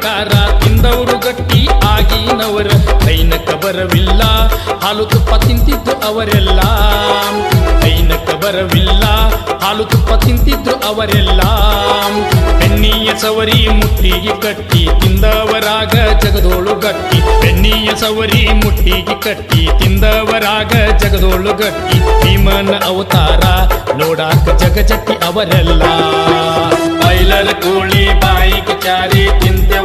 ಖಾರ ತಿಂದವರು ಗಟ್ಟಿ ಆಗಿನವರ ಕೈನಕ ಬರವಿಲ್ಲ ಹಾಲು ತುಪ್ಪ ತಿಂತಿದ್ದು ಅವರೆಲ್ಲ ಕೈನಕ ಬರವಿಲ್ಲ ಹಾಲು ತುಪ್ಪ ತಿಂತಿದ್ದು ಅವರೆಲ್ಲ ಬೆನ್ನಿಯ ಸವರಿ ಮುಟ್ಟಿಗೆ ಕಟ್ಟಿ ತಿಂದವರಾಗ ಜಗದೋಳು ಗಟ್ಟಿ ಬೆನ್ನಿಯ ಸವರಿ ಮುಟ್ಟಿಗೆ ಕಟ್ಟಿ ತಿಂದವರಾಗ ಜಗದೋಳು ಗಟ್ಟಿ ಭೀಮನ ಅವತಾರ ನೋಡಾಕ ಜಗಜಟ್ಟಿ ಅವರೆಲ್ಲ ಬೈಲರ ಕೋಳಿ ಬಾಯಿಗೆ ಚಾರಿ ತಿಂತೆವ